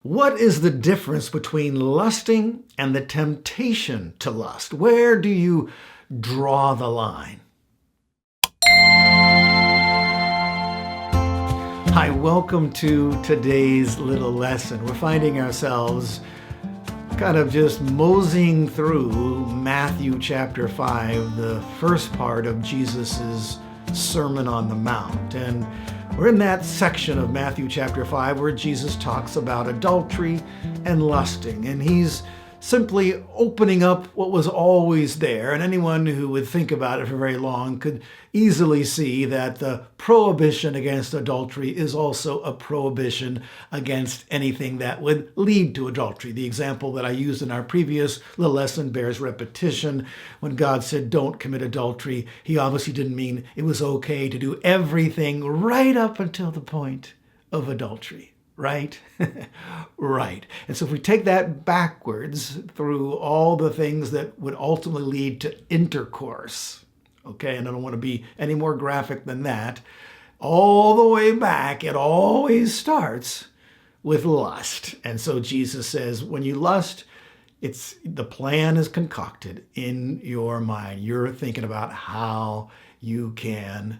What is the difference between lusting and the temptation to lust? Where do you draw the line? Hi, welcome to today's little lesson. We're finding ourselves kind of just moseying through Matthew chapter 5, the first part of Jesus's Sermon on the Mount. And we're in that section of Matthew chapter 5 where Jesus talks about adultery and lusting. And he's simply opening up what was always there. And anyone who would think about it for very long could easily see that the prohibition against adultery is also a prohibition against anything that would lead to adultery. The example that I used in our previous little lesson bears repetition. When God said, "Don't commit adultery," he obviously didn't mean it was okay to do everything right up until the point of adultery. Right? Right. And so if we take that backwards through all the things that would ultimately lead to intercourse, okay, and I don't want to be any more graphic than that, all the way back, it always starts with lust. And so Jesus says, when you lust, the plan is concocted in your mind. You're thinking about how you can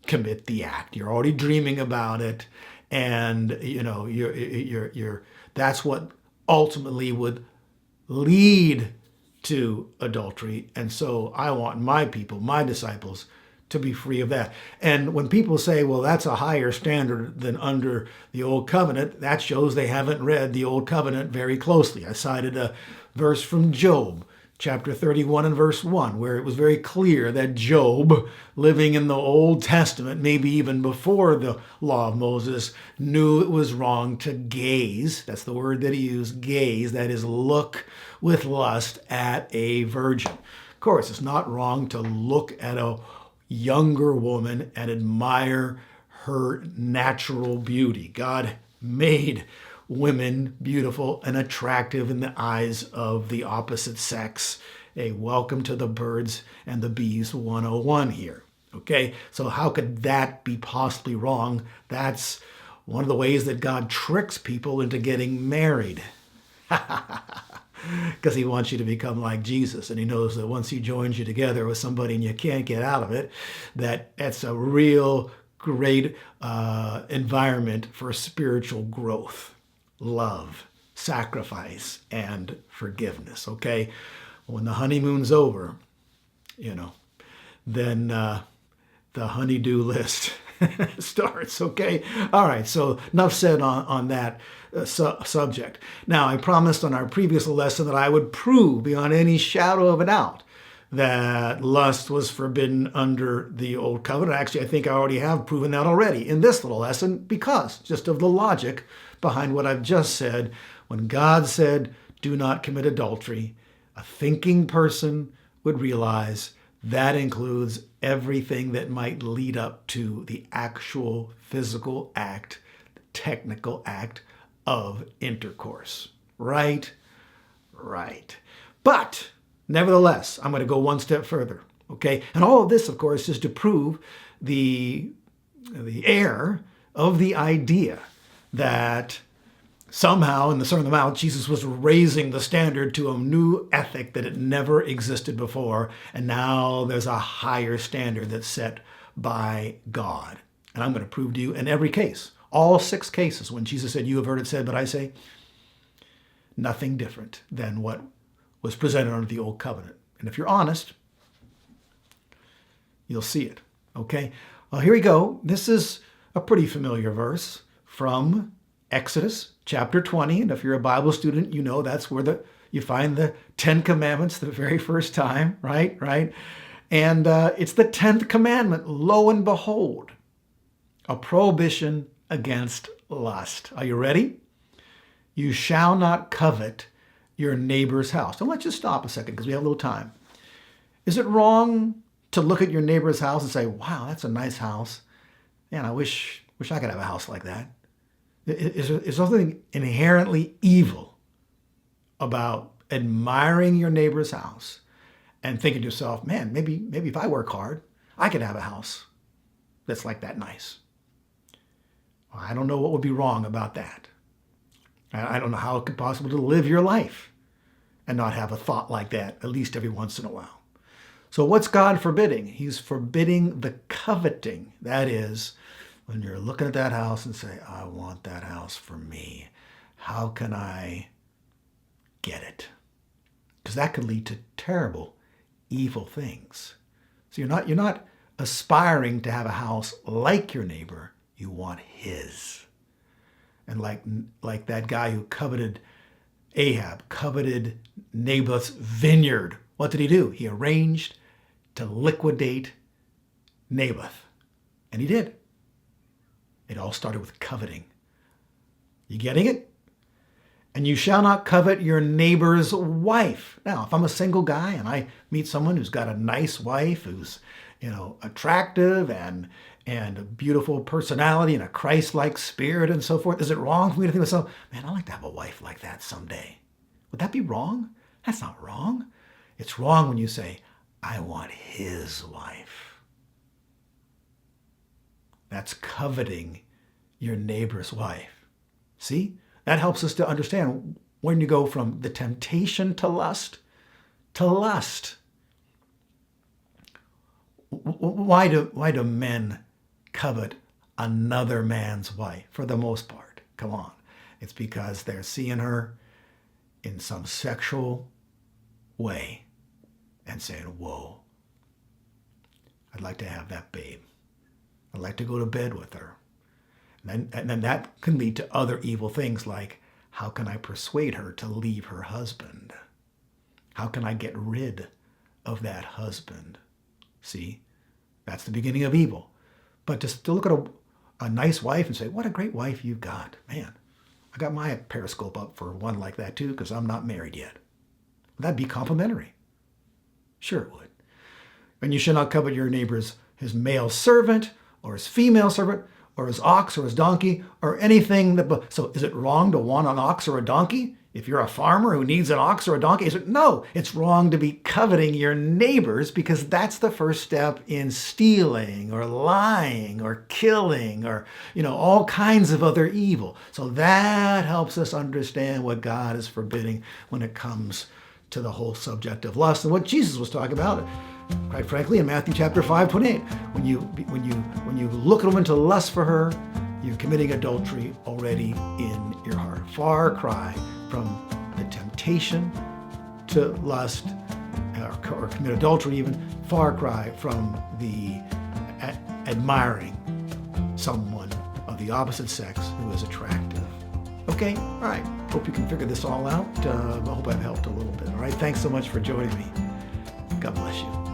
commit the act. You're already dreaming about it. And that's what ultimately would lead to adultery. And so I want my people, my disciples, to be free of that. And when people say, well, that's a higher standard than under the Old Covenant, that shows they haven't read the Old Covenant very closely. I cited a verse from Job, chapter 31 and verse 1, where it was very clear that Job, living in the Old Testament, maybe even before the law of Moses, knew it was wrong to gaze. That's the word that he used, gaze, that is, look with lust at a virgin. Of course, it's not wrong to look at a younger woman and admire her natural beauty. God made women beautiful and attractive in the eyes of the opposite sex. A welcome to the birds and the bees 101 here. Okay, so how could that be possibly wrong? That's one of the ways that God tricks people into getting married. Because he wants you to become like Jesus. And he knows that once he joins you together with somebody and you can't get out of it, that's a real great environment for spiritual growth. Love, sacrifice, and forgiveness, okay? When the honeymoon's over, then the honeydew list starts, okay? All right, so enough said on that subject. Now, I promised on our previous lesson that I would prove beyond any shadow of a doubt that lust was forbidden under the Old Covenant. Actually, I think I already have proven that already in this little lesson because just of the logic behind what I've just said. When God said, "Do not commit adultery," a thinking person would realize that includes everything that might lead up to the actual physical act, the technical act of intercourse. Right? Right. But nevertheless, I'm going to go one step further. Okay? And all of this, of course, is to prove the error of the idea that somehow in the Sermon on the Mount, Jesus was raising the standard to a new ethic that had never existed before, and now there's a higher standard that's set by God. And I'm going to prove to you in every case, all 6 cases, when Jesus said, "You have heard it said, but I say," nothing different than what was presented under the Old Covenant. And if you're honest, you'll see it. Okay? Well, here we go. This is a pretty familiar verse from Exodus chapter 20. And if you're a Bible student, you know that's where you find the 10 Commandments the very first time, right? Right? And it's the 10th commandment. Lo and behold, a prohibition against lust. Are you ready? You shall not covet your neighbor's house. Now let's just stop a second because we have a little time. Is it wrong to look at your neighbor's house and say, "Wow, that's a nice house. Man, I wish I could have a house like that"? Is there something inherently evil about admiring your neighbor's house and thinking to yourself, "Man, maybe if I work hard, I could have a house that's like that nice"? I don't know what would be wrong about that. I don't know how it could possibly to live your life and not have a thought like that, at least every once in a while. So what's God forbidding? He's forbidding the coveting. That is, when you're looking at that house and say, I want that house for me. How can I get it? Because that could lead to terrible, evil things. So you're not aspiring to have a house like your neighbor. You want his. And like that guy who coveted Ahab, coveted Naboth's vineyard. What did he do? He arranged to liquidate Naboth. And he did. It all started with coveting. You getting it? And you shall not covet your neighbor's wife. Now, if I'm a single guy and I meet someone who's got a nice wife, who's, attractive and a beautiful personality and a Christ-like spirit and so forth, is it wrong for me to think to myself, man, I'd like to have a wife like that someday? Would that be wrong? That's not wrong. It's wrong when you say, I want his wife. That's coveting your neighbor's wife. See? That helps us to understand when you go from the temptation to lust. Why do men covet another man's wife for the most part? Come on. It's because they're seeing her in some sexual way and saying, whoa, I'd like to have that babe. I'd like to go to bed with her. And then that can lead to other evil things like, how can I persuade her to leave her husband? How can I get rid of that husband? See, that's the beginning of evil. But just to look at a nice wife and say, what a great wife you've got. Man, I got my periscope up for one like that too, because I'm not married yet. That'd be complimentary. Sure it would. And you shall not covet your neighbor's his male servant or his female servant or his ox or his donkey or anything that. So is it wrong to want an ox or a donkey? If you're a farmer who needs an ox or a donkey, no, it's wrong to be coveting your neighbors, because that's the first step in stealing or lying or killing or, all kinds of other evil. So that helps us understand what God is forbidding when it comes to the whole subject of lust and what Jesus was talking about. Quite frankly, in Matthew chapter 5:28, when you look at a woman to lust for her, you're committing adultery already in your heart. Far cry from the temptation to lust or commit adultery even. Far cry from the admiring someone of the opposite sex who is attractive. Okay, all right. Hope you can figure this all out. I hope I've helped a little bit. All right, thanks so much for joining me. God bless you.